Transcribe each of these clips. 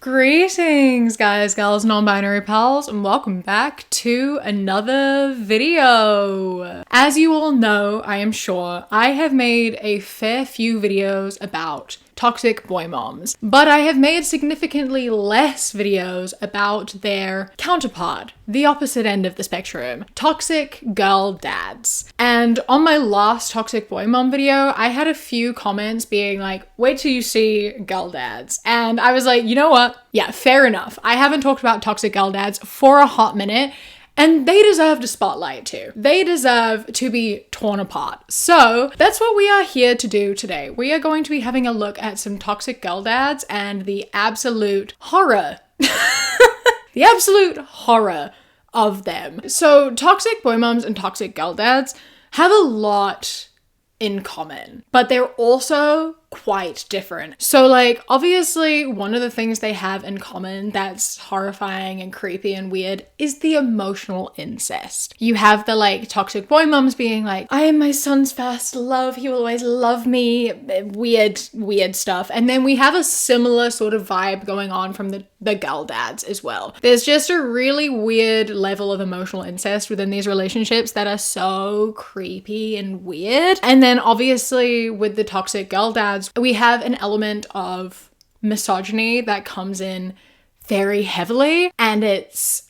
Greetings, guys, gals, non-binary pals, and welcome back to another video. As you all know, I am sure, I have made a fair few videos about toxic boy moms, but I have made significantly less videos about their counterpart, the opposite end of the spectrum, toxic girl dads. And on my last toxic boy mom video, I had a few comments being like, wait till you see girl dads. And I was like, you know what? Yeah, fair enough. I haven't talked about toxic girl dads for a hot minute, and they deserve a spotlight too. They deserve to be torn apart. So that's what we are here to do today. We are going to be having a look at some toxic girl dads and the absolute horror, the absolute horror of them. So toxic boy moms and toxic girl dads have a lot in common, but they're also quite different. So like, obviously one of the things they have in common that's horrifying and creepy and weird is the emotional incest. You have the like toxic boy moms being like, I am my son's first love, he will always love me, weird stuff. And then we have a similar sort of vibe going on from the girl dads as well. There's just a really weird level of emotional incest within these relationships that are so creepy and weird. And then obviously with the toxic girl dads, we have an element of misogyny that comes in very heavily, and it's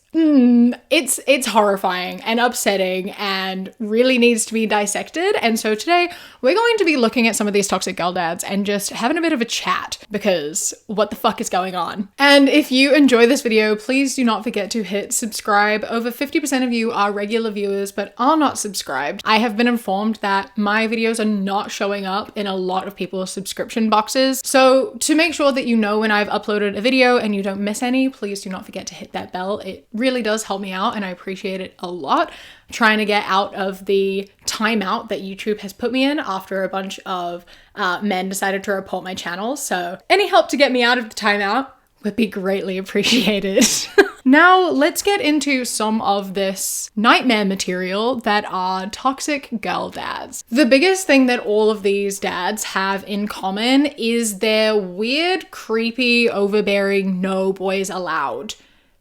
horrifying and upsetting and really needs to be dissected. And so today we're going to be looking at some of these toxic girl dads and just having a bit of a chat, because what the fuck is going on? And if you enjoy this video, please do not forget to hit subscribe. Over 50% of you are regular viewers but are not subscribed. I have been informed that my videos are not showing up in a lot of people's subscription boxes. So to make sure that you know when I've uploaded a video and you don't miss any, please do not forget to hit that bell. It really does help me out and I appreciate it a lot. I'm trying to get out of the timeout that YouTube has put me in after a bunch of men decided to report my channel. So any help to get me out of the timeout would be greatly appreciated. Now let's get into some of this nightmare material that are toxic girl dads. The biggest thing that all of these dads have in common is their weird, creepy, overbearing, no boys allowed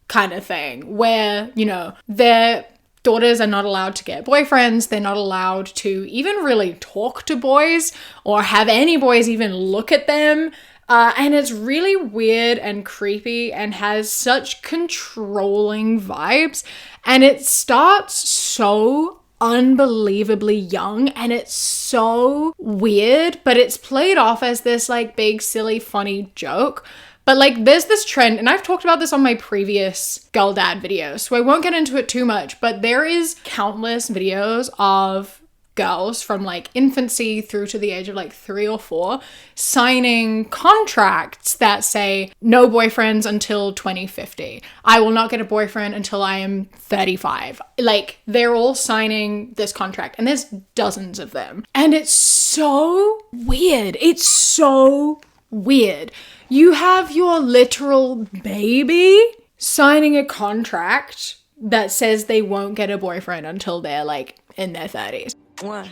kind of thing, where, you know, their daughters are not allowed to get boyfriends, they're not allowed to even really talk to boys or have any boys even look at them. And it's really weird and creepy and has such controlling vibes. And it starts so unbelievably young and it's so weird, but it's played off as this like big, silly, funny joke. But like there's this trend, and I've talked about this on my previous girl dad videos, so I won't get into it too much, but there is countless videos of girls from like infancy through to the age of like 3 or 4 signing contracts that say no boyfriends until 2050. I will not get a boyfriend until I am 35. Like they're all signing this contract and there's dozens of them. And it's so weird. It's so weird. You have your literal baby signing a contract that says they won't get a boyfriend until they're like in their 30s. One.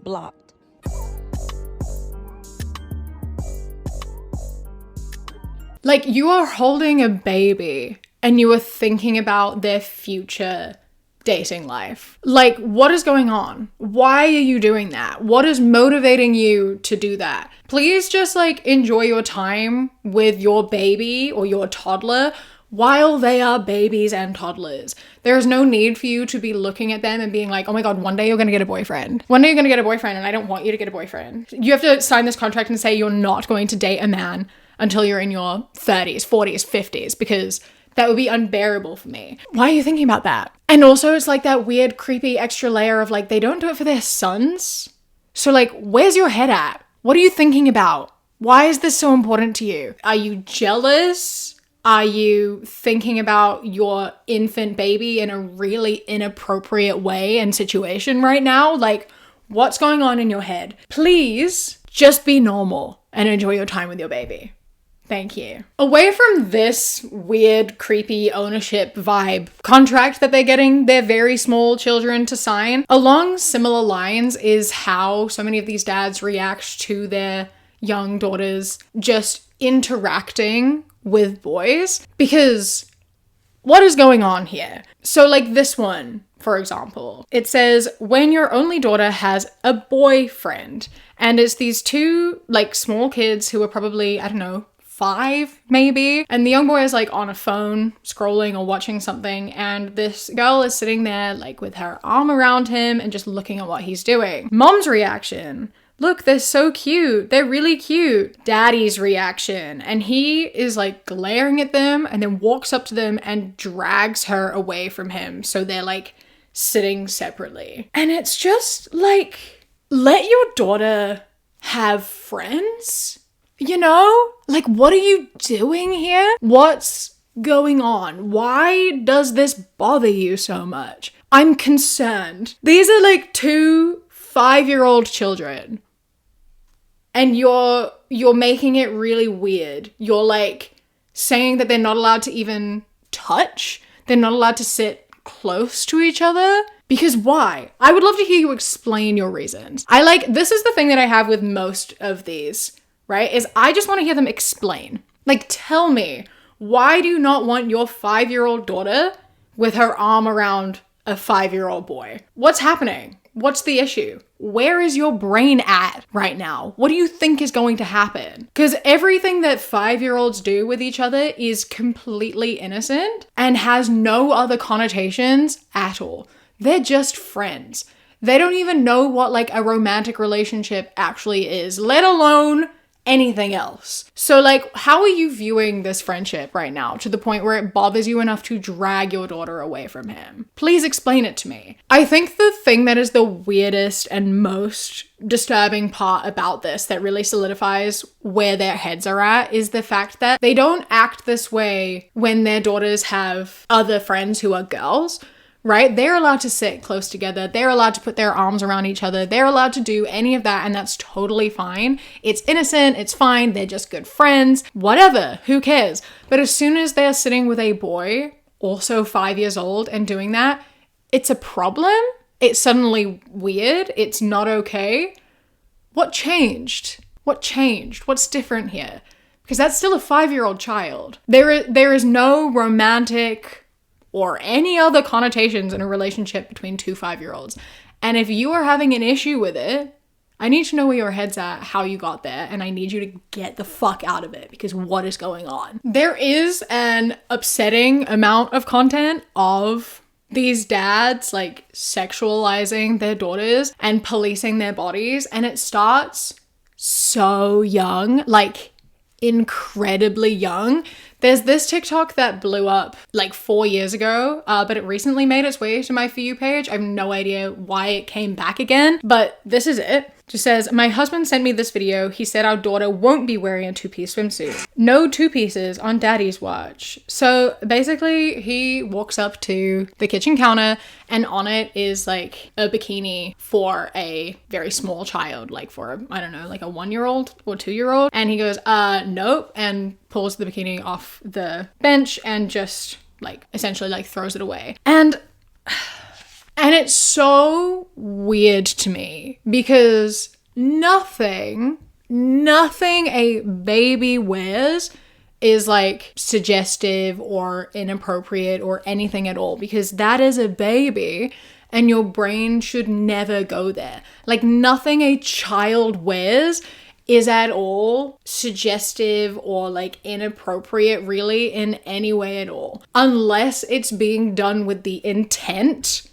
Blocked. Like you are holding a baby and you are thinking about their future dating life. Like, what is going on? Why are you doing that? What is motivating you to do that? Please just like enjoy your time with your baby or your toddler while they are babies and toddlers. There is no need for you to be looking at them and being like, oh my God, one day you're gonna get a boyfriend. One day you're gonna get a boyfriend and I don't want you to get a boyfriend. You have to sign this contract and say you're not going to date a man until you're in your 30s, 40s, 50s, because that would be unbearable for me. Why are you thinking about that? And also it's like that weird, creepy extra layer of like, they don't do it for their sons. So like, where's your head at? What are you thinking about? Why is this so important to you? Are you jealous? Are you thinking about your infant baby in a really inappropriate way and situation right now? Like, what's going on in your head? Please just be normal and enjoy your time with your baby. Thank you. Away from this weird, creepy ownership vibe contract that they're getting their very small children to sign, along similar lines is how so many of these dads react to their young daughters just interacting with boys, because what is going on here? So like this one, for example, it says, when your only daughter has a boyfriend, and it's these two like small kids who are probably, I don't know, 5 maybe, and the young boy is like on a phone scrolling or watching something, and this girl is sitting there like with her arm around him and just looking at what he's doing. Mom's reaction: look, they're so cute. They're really cute. Daddy's reaction. And he is like glaring at them and then walks up to them and drags her away from him. So they're like sitting separately. And it's just like, let your daughter have friends, you know? Like, what are you doing here? What's going on? Why does this bother you so much? I'm concerned. These are like 2 5-year-old children. And you're making it really weird. You're like saying that they're not allowed to even touch. They're not allowed to sit close to each other. Because why? I would love to hear you explain your reasons. This is the thing that I have with most of these, right? Is I just want to hear them explain. Like, tell me, why do you not want your 5-year-old daughter with her arm around a 5-year-old boy? What's happening? What's the issue? Where is your brain at right now? What do you think is going to happen? Because everything that 5-year-olds do with each other is completely innocent and has no other connotations at all. They're just friends. They don't even know what like a romantic relationship actually is, let alone anything else. So like, how are you viewing this friendship right now to the point where it bothers you enough to drag your daughter away from him? Please explain it to me. I think the thing that is the weirdest and most disturbing part about this that really solidifies where their heads are at is the fact that they don't act this way when their daughters have other friends who are girls. Right? They're allowed to sit close together. They're allowed to put their arms around each other. They're allowed to do any of that, and that's totally fine. It's innocent. It's fine. They're just good friends. Whatever. Who cares? But as soon as they're sitting with a boy, also 5 years old, and doing that, it's a problem. It's suddenly weird. It's not okay. What changed? What changed? What's different here? Because that's still a 5-year-old child. There is no romantic or any other connotations in a relationship between 2 5-year-olds. And if you are having an issue with it, I need to know where your head's at, how you got there, and I need you to get the fuck out of it, because what is going on? There is an upsetting amount of content of these dads like sexualizing their daughters and policing their bodies, and it starts so young, like incredibly young. There's this TikTok that blew up like 4 years ago, but it recently made its way to my For You page. I have no idea why it came back again, but this is it. Just says, my husband sent me this video. He said our daughter won't be wearing a 2-piece swimsuit. No 2-pieces on daddy's watch. So basically he walks up to the kitchen counter and on it is like a bikini for a very small child, like for a, I don't know, like a 1-year-old or 2-year-old. And he goes, nope, and pulls the bikini off the bench and just like essentially like throws it away. And it's so weird to me because nothing a baby wears is like suggestive or inappropriate or anything at all, because that is a baby and your brain should never go there. Like nothing a child wears is at all suggestive or like inappropriate really in any way at all, unless it's being done with the intent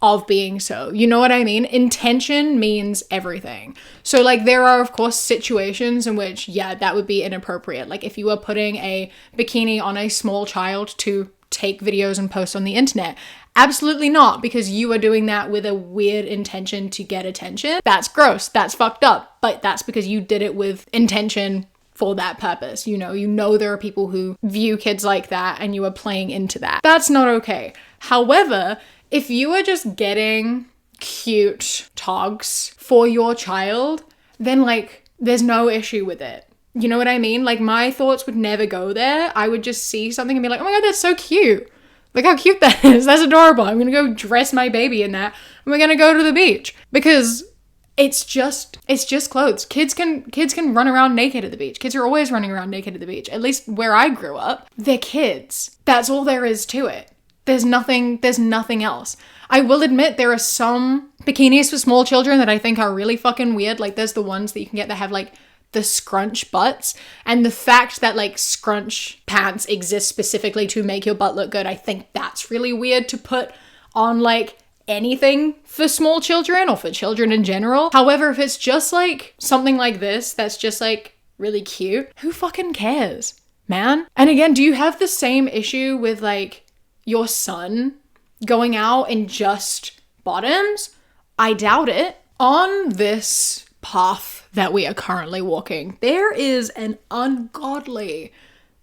of being so. You know what I mean? Intention means everything. So like there are of course situations in which, yeah, that would be inappropriate. Like if you were putting a bikini on a small child to take videos and post on the internet, absolutely not, because you are doing that with a weird intention to get attention. That's gross. That's fucked up. But that's because you did it with intention for that purpose. You know there are people who view kids like that and you are playing into that. That's not okay. However, if you are just getting cute togs for your child, then like there's no issue with it. You know what I mean? Like my thoughts would never go there. I would just see something and be like, oh my God, that's so cute. Look how cute that is. That's adorable. I'm going to go dress my baby in that and we're going to go to the beach. Because It's just clothes. Kids can run around naked at the beach. Kids are always running around naked at the beach. At least where I grew up, they're kids. That's all there is to it. There's nothing else. I will admit there are some bikinis for small children that I think are really fucking weird. Like there's the ones that you can get that have like the scrunch butts, and the fact that like scrunch pants exist specifically to make your butt look good, I think that's really weird to put on like anything for small children or for children in general. However, if it's just like something like this that's just like really cute, who fucking cares, man? And again, do you have the same issue with like your son going out in just bottoms? I doubt it. On this path that we are currently walking, there is an ungodly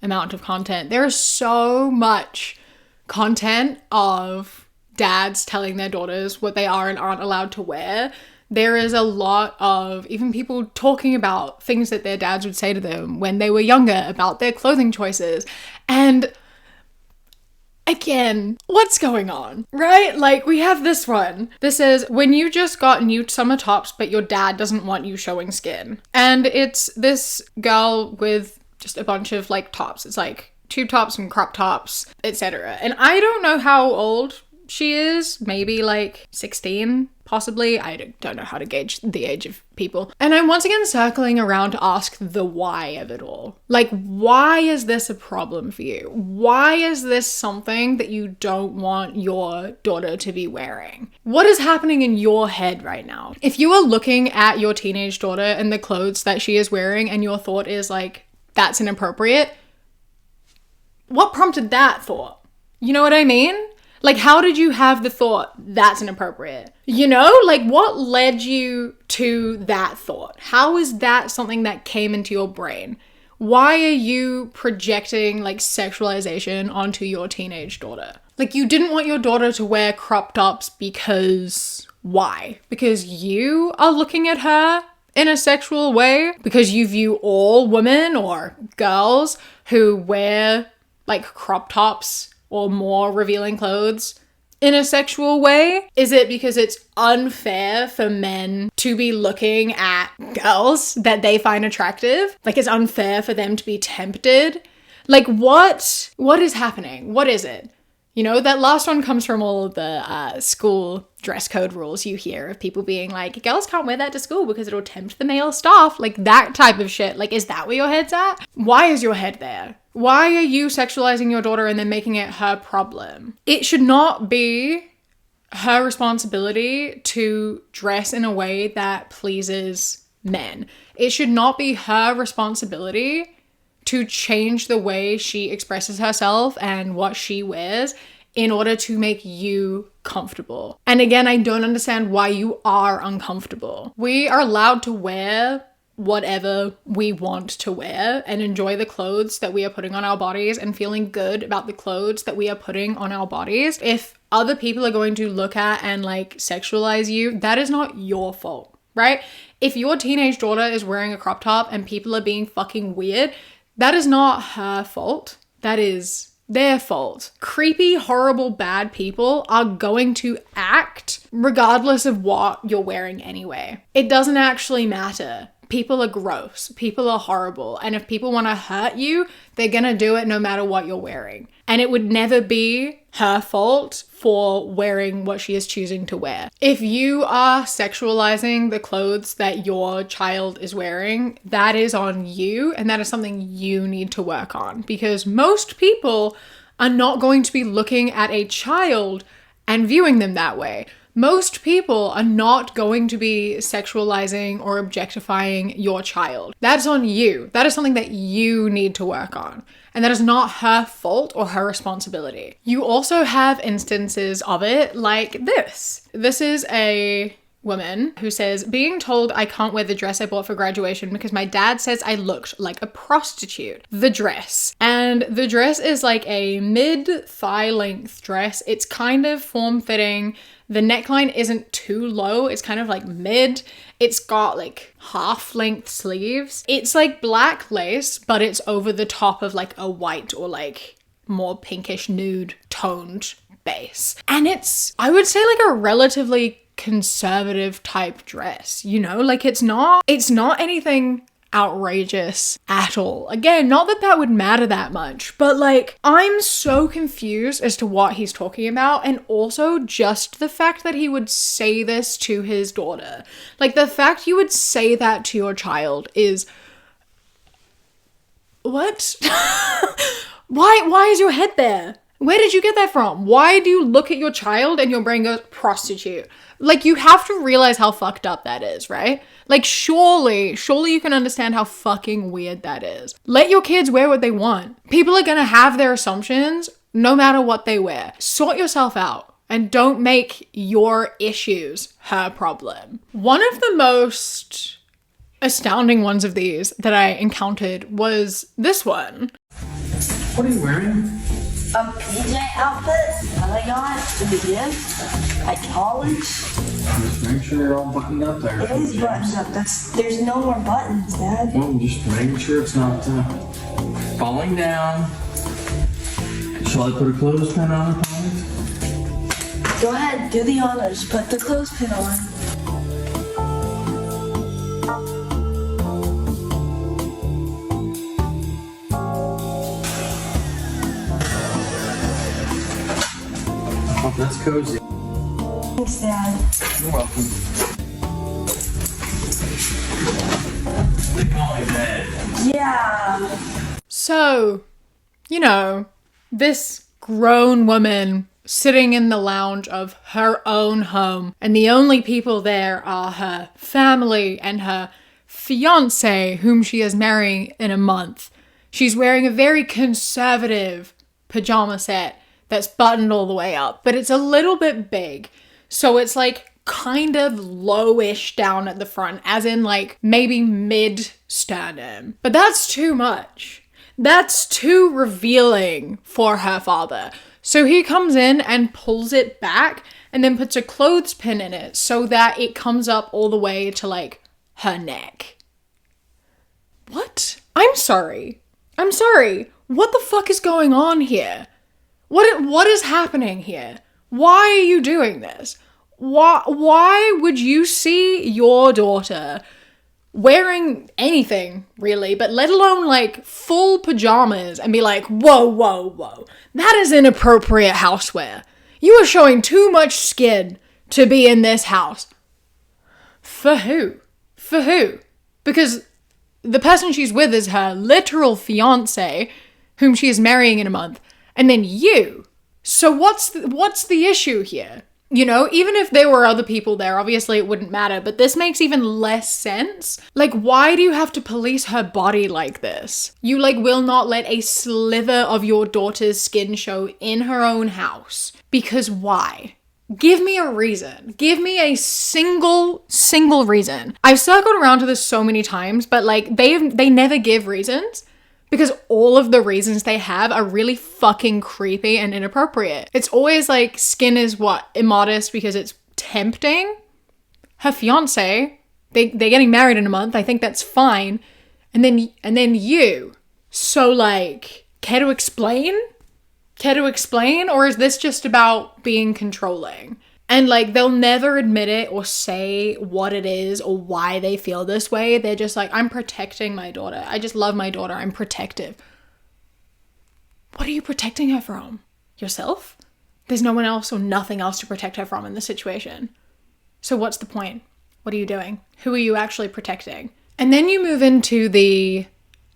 amount of content. There is so much content of dads telling their daughters what they are and aren't allowed to wear. There is a lot of even people talking about things that their dads would say to them when they were younger about their clothing choices. And again, what's going on, right? Like we have this one. This says, when you just got new summer tops, but your dad doesn't want you showing skin. And it's this girl with just a bunch of like tops. It's like tube tops and crop tops, etc. And I don't know how old she is, maybe like 16, possibly. I don't know how to gauge the age of people. And I'm once again circling around to ask the why of it all. Like, why is this a problem for you? Why is this something that you don't want your daughter to be wearing? What is happening in your head right now? If you are looking at your teenage daughter and the clothes that she is wearing and your thought is like, that's inappropriate, what prompted that thought? You know what I mean? Like, how did you have the thought, that's inappropriate? You know, like what led you to that thought? How is that something that came into your brain? Why are you projecting like sexualization onto your teenage daughter? Like you didn't want your daughter to wear crop tops because why? Because you are looking at her in a sexual way? Because you view all women or girls who wear like crop tops or more revealing clothes in a sexual way? Is it because it's unfair for men to be looking at girls that they find attractive? Like it's unfair for them to be tempted? Like what is happening? What is it? You know, that last one comes from all of the school dress code rules you hear of people being like, girls can't wear that to school because it'll tempt the male staff. Like that type of shit. Like, is that where your head's at? Why is your head there? Why are you sexualizing your daughter and then making it her problem? It should not be her responsibility to dress in a way that pleases men. It should not be her responsibility to change the way she expresses herself and what she wears in order to make you comfortable. And again, I don't understand why you are uncomfortable. We are allowed to wear whatever we want to wear and enjoy the clothes that we are putting on our bodies and feeling good about the clothes that we are putting on our bodies. If other people are going to look at and like sexualize you, that is not your fault, right? If your teenage daughter is wearing a crop top and people are being fucking weird, that is not her fault. That is their fault. Creepy, horrible, bad people are going to act regardless of what you're wearing anyway. It doesn't actually matter. People are gross. People are horrible. And if people want to hurt you, they're going to do it no matter what you're wearing. And it would never be her fault for wearing what she is choosing to wear. If you are sexualizing the clothes that your child is wearing, that is on you, and that is something you need to work on, because most people are not going to be looking at a child and viewing them that way. Most people are not going to be sexualizing or objectifying your child. That's on you. That is something that you need to work on. And that is not her fault or her responsibility. You also have instances of it like this. This is a woman who says, being told I can't wear the dress I bought for graduation because my dad says I looked like a prostitute. The dress. And the dress is like a mid-thigh length dress. It's kind of form-fitting. The neckline isn't too low. It's kind of like mid. It's got like half-length sleeves. It's like black lace, but it's over the top of like a white or like more pinkish nude toned base. And it's, I would say, like a relatively conservative type dress, you know? Like it's not anything outrageous at all. Again, not that that would matter that much, but like I'm so confused as to what he's talking about, and also just the fact that he would say this to his daughter. Like the fact you would say that to your child is what? Why is your head there? Where did you get that from? Why do you look at your child and your brain goes, prostitute? Like, you have to realize how fucked up that is, right? Like, surely you can understand how fucking weird that is. Let your kids wear what they want. People are gonna have their assumptions no matter what they wear. Sort yourself out and don't make your issues her problem. One of the most astounding ones of these that I encountered was this one. What are you wearing? A PJ outfit that I got in the gym at college. Just make sure you're all buttoned up there. It is buttoned up. There's no more buttons, Dad. Well, just making sure it's not falling down. Shall I put a clothespin on it, Polly? Go ahead, do the honors. Put the clothespin on. Oh, that's cozy. Thanks, Dad. You're welcome. They call me Dad. Yeah. So, you know, this grown woman sitting in the lounge of her own home, and the only people there are her family and her fiance, whom she is marrying in a month. She's wearing a very conservative pajama set that's buttoned all the way up, but it's a little bit big. So it's like kind of lowish down at the front, as in like maybe mid sternum. But that's too much. That's too revealing for her father. So he comes in and pulls it back and then puts a clothespin in it so that it comes up all the way to like her neck. What? I'm sorry. What the fuck is going on here? What is happening here? Why are you doing this? Why would you see your daughter wearing anything, really, but let alone like full pajamas and be like, whoa, that is inappropriate housewear. You are showing too much skin to be in this house. For who? Because the person she's with is her literal fiance, whom she is marrying in a month. And then you. So what's the issue here? You know, even if there were other people there, obviously it wouldn't matter, but this makes even less sense. Like, why do you have to police her body like this? You like will not let a sliver of your daughter's skin show in her own house. Because why? Give me a reason. Give me a single reason. I've circled around to this so many times, but like they never give reasons. Because all of the reasons they have are really fucking creepy and inappropriate. It's always like skin is what? Immodest because it's tempting? Her fiance, they're getting married in a month. I think that's fine. And then you. So like, care to explain? Or is this just about being controlling? And like, they'll never admit it or say what it is or why they feel this way. They're just like, I'm protecting my daughter. I just love my daughter. I'm protective. What are you protecting her from? Yourself? There's no one else or nothing else to protect her from in this situation. So what's the point? What are you doing? Who are you actually protecting? And then you move into the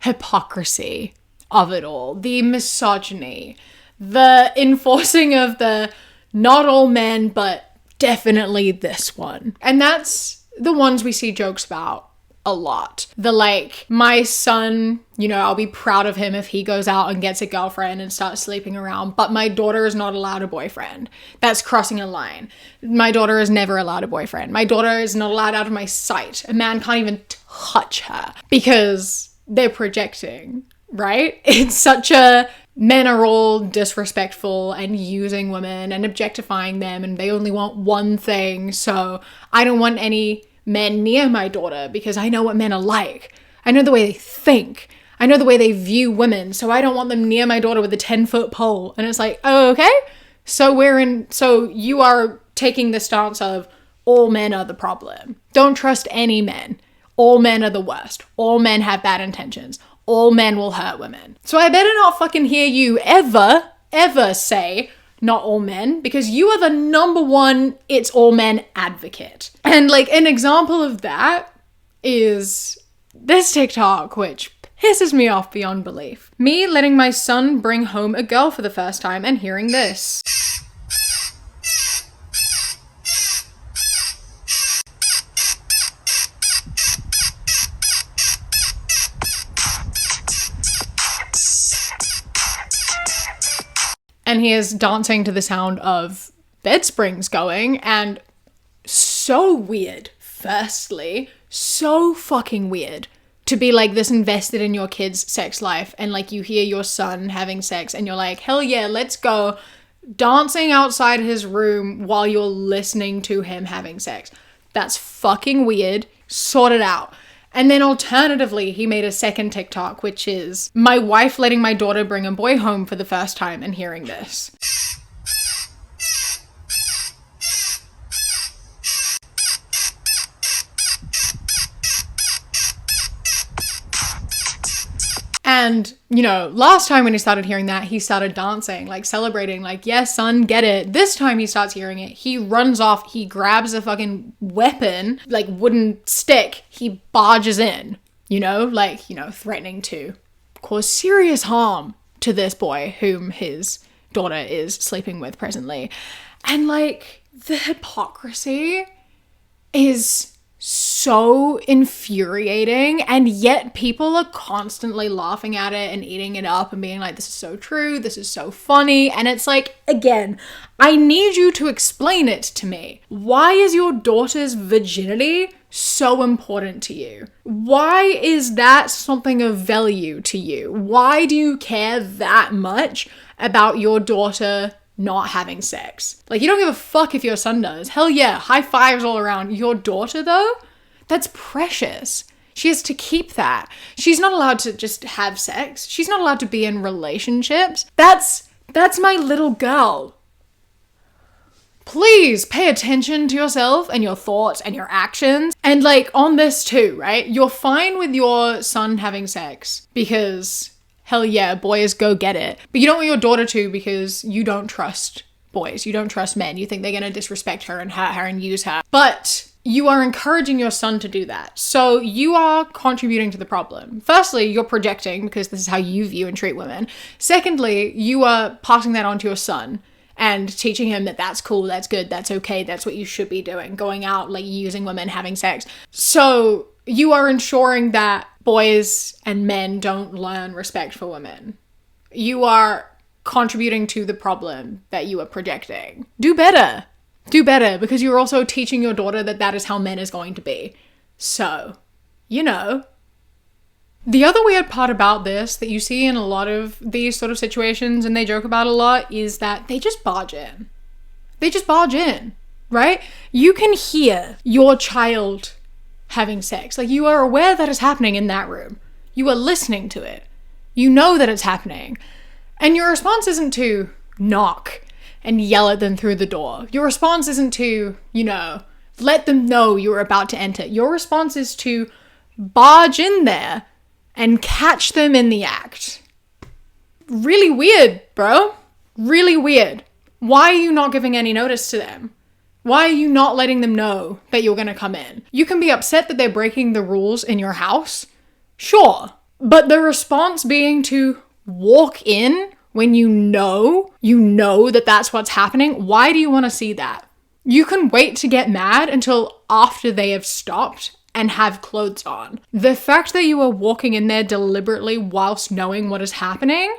hypocrisy of it all. The misogyny. The enforcing of the not all men, but definitely this one. And that's the ones we see jokes about a lot. The like, my son, you know, I'll be proud of him if he goes out and gets a girlfriend and starts sleeping around, but my daughter is not allowed a boyfriend. That's crossing a line. My daughter is never allowed a boyfriend. My daughter is not allowed out of my sight. A man can't even touch her because they're projecting, right? It's such a men are all disrespectful and using women and objectifying them, and they only want one thing. So I don't want any men near my daughter because I know what men are like. I know the way they think. I know the way they view women. So I don't want them near my daughter with a 10-foot pole. And it's like, oh, okay. So you are taking the stance of all men are the problem. Don't trust any men. All men are the worst. All men have bad intentions. All men will hurt women. So I better not fucking hear you ever say not all men, because you are the number one it's all men advocate. And like an example of that is this TikTok, which pisses me off beyond belief. Me letting my son bring home a girl for the first time and hearing this. And he is dancing to the sound of bed springs going, and so weird, firstly, so fucking weird to be like this invested in your kid's sex life, and like you hear your son having sex and you're like, hell yeah, let's go, dancing outside his room while you're listening to him having sex. That's fucking weird. Sort it out. And then alternatively, he made a second TikTok, which is my wife letting my daughter bring a boy home for the first time and hearing this. And, you know, last time when he started hearing that, he started dancing, like celebrating, like, yes, son, get it. This time he starts hearing it, he runs off, he grabs a fucking weapon, like wooden stick, he barges in, you know, like, you know, threatening to cause serious harm to this boy whom his daughter is sleeping with presently. And like, the hypocrisy is so infuriating, and yet people are constantly laughing at it and eating it up and being like, this is so true, this is so funny. And it's like, again, I need you to explain it to me. Why is your daughter's virginity so important to you? Why is that something of value to you? Why do you care that much about your daughter not having sex? Like, you don't give a fuck if your son does. Hell yeah, high fives all around. Your daughter though, that's precious. She has to keep that. She's not allowed to just have sex. She's not allowed to be in relationships. That's my little girl. Please pay attention to yourself and your thoughts and your actions. And like on this too, right? You're fine with your son having sex because hell yeah, boys, go get it. But you don't want your daughter to because you don't trust boys. You don't trust men. You think they're going to disrespect her and hurt her and use her. But you are encouraging your son to do that. So you are contributing to the problem. Firstly, you're projecting because this is how you view and treat women. Secondly, you are passing that on to your son and teaching him that that's cool, that's good, that's okay, that's what you should be doing. Going out, like using women, having sex. So you are ensuring that boys and men don't learn respect for women. You are contributing to the problem that you are projecting. Do better. Do better, because you're also teaching your daughter that that is how men is going to be. So, you know. The other weird part about this that you see in a lot of these sort of situations, and they joke about a lot, is that they just barge in. They just barge in, right? You can hear your child having sex. Like, you are aware that it's happening in that room. You are listening to it. You know that it's happening. And your response isn't to knock and yell at them through the door. Your response isn't to, you know, let them know you're about to enter. Your response is to barge in there and catch them in the act. Really weird, bro. Really weird. Why are you not giving any notice to them? Why are you not letting them know that you're gonna come in? You can be upset that they're breaking the rules in your house. Sure. But the response being to walk in when you know that that's what's happening, why do you want to see that? You can wait to get mad until after they have stopped and have clothes on. The fact that you are walking in there deliberately whilst knowing what is happening,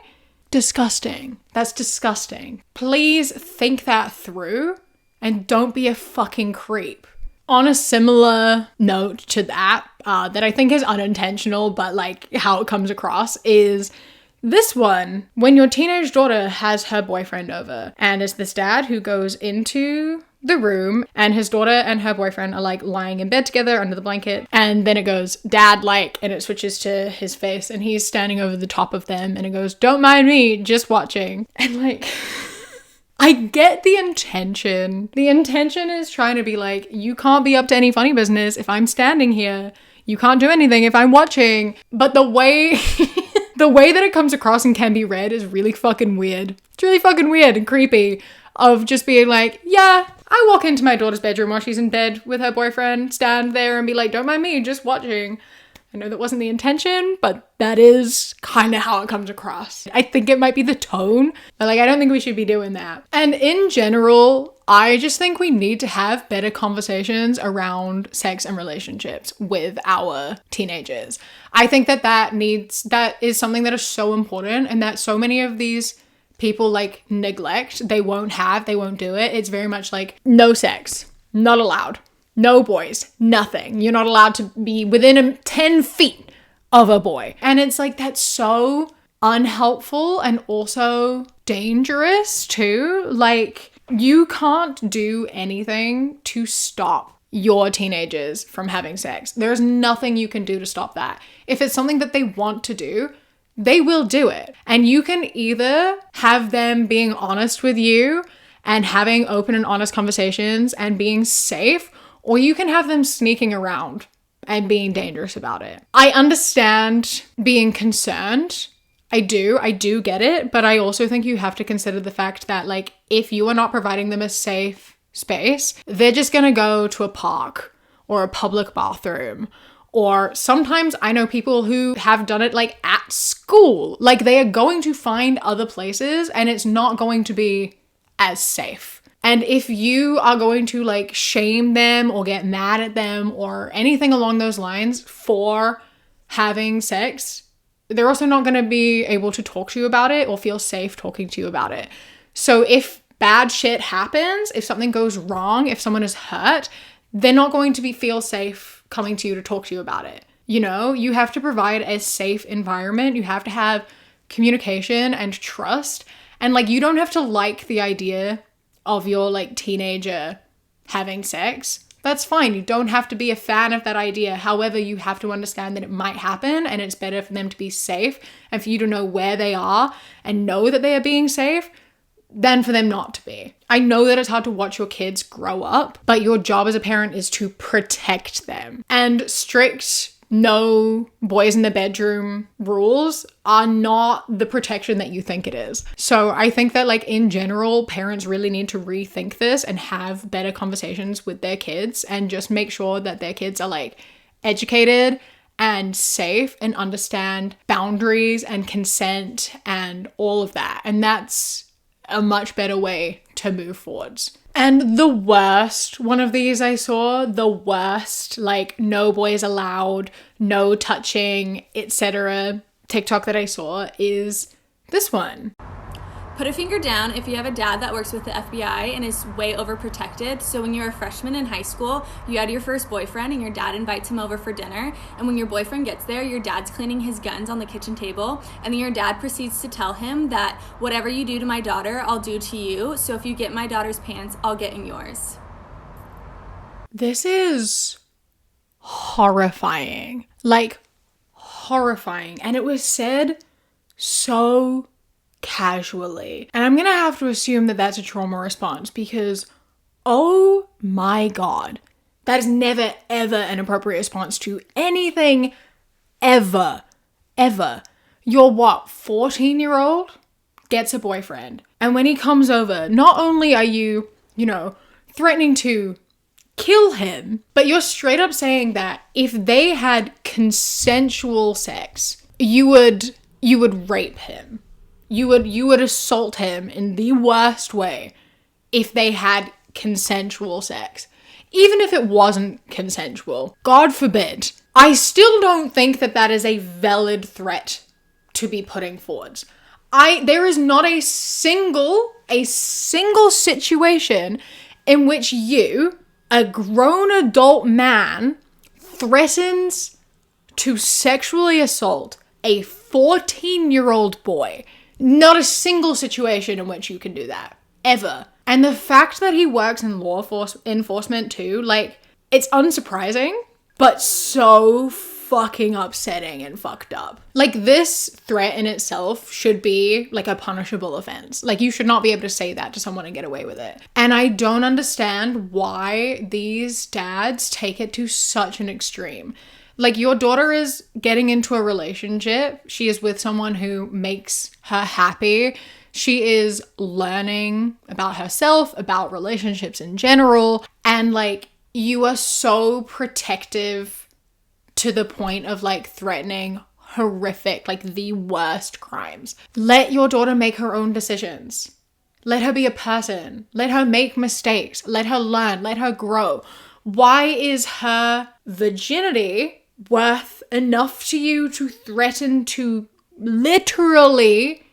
disgusting. That's disgusting. Please think that through and don't be a fucking creep. On a similar note to that, that I think is unintentional, but like how it comes across is this one, when your teenage daughter has her boyfriend over and it's this dad who goes into the room and his daughter and her boyfriend are like lying in bed together under the blanket, and then it goes dad like, and it switches to his face and he's standing over the top of them and it goes, don't mind me, just watching. And like I get the intention. The intention is trying to be like, you can't be up to any funny business if I'm standing here. You can't do anything if I'm watching. But the way the way that it comes across and can be read is really fucking weird. It's really fucking weird and creepy of just being like, yeah, I walk into my daughter's bedroom while she's in bed with her boyfriend, stand there and be like, don't mind me, just watching. I know that wasn't the intention, but that is kind of how it comes across. I think it might be the tone, but like, I don't think we should be doing that. And in general, I just think we need to have better conversations around sex and relationships with our teenagers. I think that is something that is so important, and that so many of these people like neglect. They won't do it. It's very much like, no sex, not allowed. No boys, nothing. You're not allowed to be within 10 feet of a boy. And it's like, that's so unhelpful and also dangerous too. Like, you can't do anything to stop your teenagers from having sex. There's nothing you can do to stop that. If it's something that they want to do, they will do it. And you can either have them being honest with you and having open and honest conversations and being safe, or you can have them sneaking around and being dangerous about it. I understand being concerned. I do get it, but I also think you have to consider the fact that, like, if you are not providing them a safe space, they're just gonna go to a park or a public bathroom. Or sometimes I know people who have done it like at school. Like, they are going to find other places and it's not going to be as safe. And if you are going to like shame them or get mad at them or anything along those lines for having sex, they're also not going to be able to talk to you about it or feel safe talking to you about it. So if bad shit happens, if something goes wrong, if someone is hurt, they're not going to feel safe coming to you to talk to you about it. You know, you have to provide a safe environment. You have to have communication and trust. And like, you don't have to like the idea of your like teenager having sex. That's fine. You don't have to be a fan of that idea. However, you have to understand that it might happen, and it's better for them to be safe and for you to know where they are and know that they are being safe than for them not to be. I know that it's hard to watch your kids grow up, but your job as a parent is to protect them. And strict no boys in the bedroom rules are not the protection that you think it is. So I think that like in general, parents really need to rethink this and have better conversations with their kids and just make sure that their kids are like educated and safe and understand boundaries and consent and all of that. And that's a much better way to move forwards. And the worst one of these I saw, the worst, like no boys allowed, no touching, etc. TikTok that I saw is this one. Put a finger down if you have a dad that works with the FBI and is way overprotected. So when you're a freshman in high school, you had your first boyfriend and your dad invites him over for dinner. And when your boyfriend gets there, your dad's cleaning his guns on the kitchen table. And then your dad proceeds to tell him that whatever you do to my daughter, I'll do to you. So if you get my daughter's pants, I'll get in yours. This is horrifying. Like, horrifying. And it was said so casually. And I'm gonna have to assume that that's a trauma response because, oh my God, that is never ever an appropriate response to anything ever. Your 14-year-old gets a boyfriend, and when he comes over, not only are you, threatening to kill him, but you're straight up saying that if they had consensual sex, you would rape him. You would assault him in the worst way if they had consensual sex. Even if it wasn't consensual. God forbid. I still don't think that is a valid threat to be putting forwards. There is not a single situation in which you, a grown adult man, threatens to sexually assault a 14-year-old boy. Not a single situation in which you can do that. Ever. And the fact that he works in law enforcement too, like, it's unsurprising, but so fucking upsetting and fucked up. Like, this threat in itself should be like a punishable offense. Like, you should not be able to say that to someone and get away with it. And I don't understand why these dads take it to such an extreme. Like, your daughter is getting into a relationship. She is with someone who makes her happy. She is learning about herself, about relationships in general. And like, you are so protective to the point of like threatening horrific, like the worst crimes. Let your daughter make her own decisions. Let her be a person. Let her make mistakes. Let her learn. Let her grow. Why is her virginity worth enough to you to threaten to literally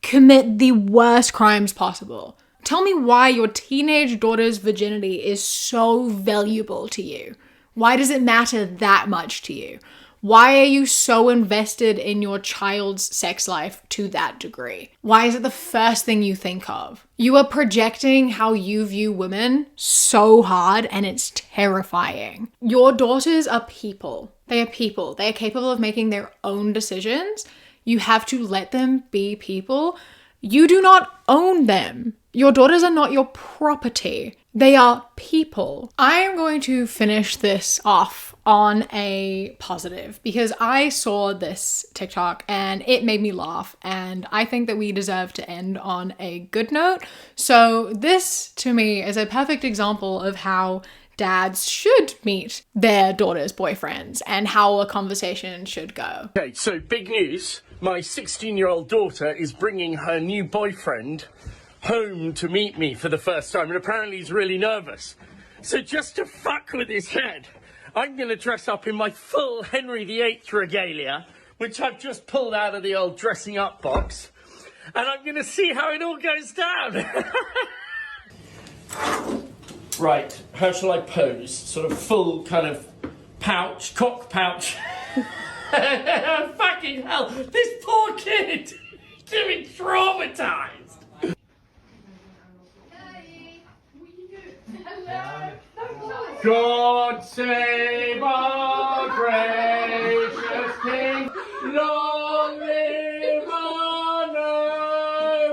commit the worst crimes possible? Tell me why your teenage daughter's virginity is so valuable to you. Why does it matter that much to you? Why are you so invested in your child's sex life to that degree? Why is it the first thing you think of? You are projecting how you view women so hard, and it's terrifying. Your daughters are people. They are people. They are capable of making their own decisions. You have to let them be people. You do not own them. Your daughters are not your property. They are people. I am going to finish this off on a positive because I saw this TikTok and it made me laugh, and I think that we deserve to end on a good note. So this to me is a perfect example of how dads should meet their daughters' boyfriends and how a conversation should go. Okay, so big news. My 16-year-old daughter is bringing her new boyfriend home to meet me for the first time, and apparently he's really nervous. So just to fuck with his head, I'm going to dress up in my full Henry VIII regalia, which I've just pulled out of the old dressing up box, and I'm going to see how it all goes down. Right, how shall I pose? Sort of full kind of pouch, cock pouch. Fucking hell, this poor kid is doing traumatized. God save our gracious King, long live our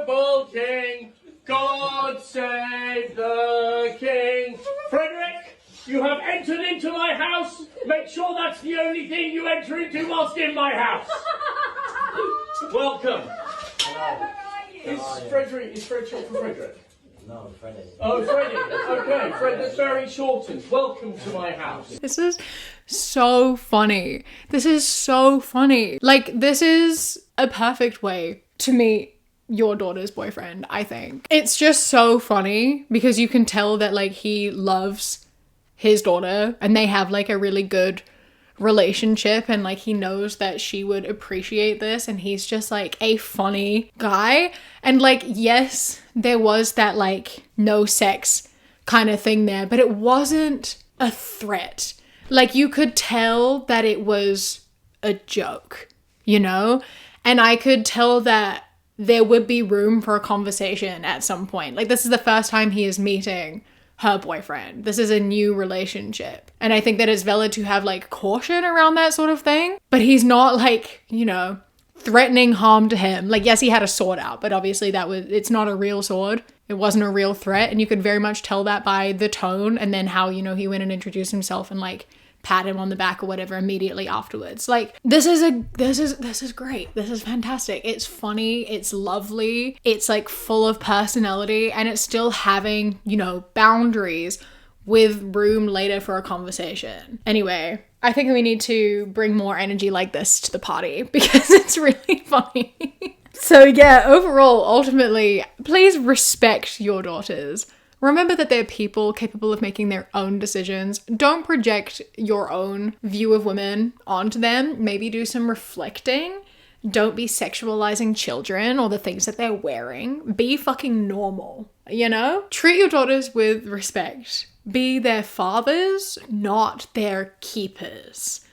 noble King, God save the King. Frederick, you have entered into my house. Make sure that's the only thing you enter into whilst in my house. Welcome. Is Frederick short for Frederick? No, Freddie. Oh, Freddie. Okay, Fred, that's very shortened. Welcome to my house. This is so funny. This is so funny. Like, this is a perfect way to meet your daughter's boyfriend, I think. It's just so funny because you can tell that, like, he loves his daughter and they have, like, a really good relationship, and like he knows that she would appreciate this, and he's just like a funny guy. And like, yes, there was that like no sex kind of thing there, but it wasn't a threat. Like, you could tell that it was a joke, you know? And I could tell that there would be room for a conversation at some point. Like, this is the first time he is meeting her boyfriend. This is a new relationship. And I think that it's valid to have like caution around that sort of thing. But he's not like, you know, threatening harm to him. Like, yes, he had a sword out, but obviously it's not a real sword. It wasn't a real threat. And you could very much tell that by the tone and then how, you know, he went and introduced himself and like pat him on the back or whatever immediately afterwards. Like, this is great. This is fantastic. It's funny. It's lovely. It's like full of personality, and it's still having, you know, boundaries with room later for a conversation. Anyway, I think we need to bring more energy like this to the party because it's really funny. So yeah, overall, ultimately, please respect your daughters. Remember that they're people capable of making their own decisions. Don't project your own view of women onto them. Maybe do some reflecting. Don't be sexualizing children or the things that they're wearing. Be fucking normal, you know? Treat your daughters with respect. Be their fathers, not their keepers.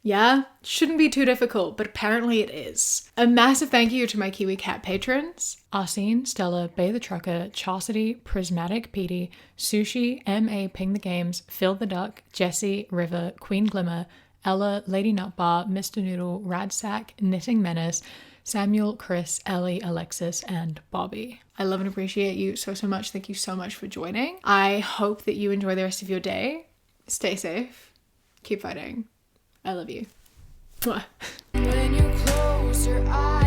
Yeah, shouldn't be too difficult, but apparently it is. A massive thank you to my Kiwi Cat patrons: Arsene, Stella, Bay the Trucker, Chastity, Prismatic, Petey, Sushi, M.A. Ping the Games, Phil the Duck, Jessie, River, Queen Glimmer, Ella, Lady Nutbar, Mr. Noodle, Radsack, Knitting Menace, Samuel, Chris, Ellie, Alexis, and Bobby. I love and appreciate you so much. Thank you so much for joining. I hope that you enjoy the rest of your day. Stay safe. Keep fighting. I love you. Mwah. When you close your eyes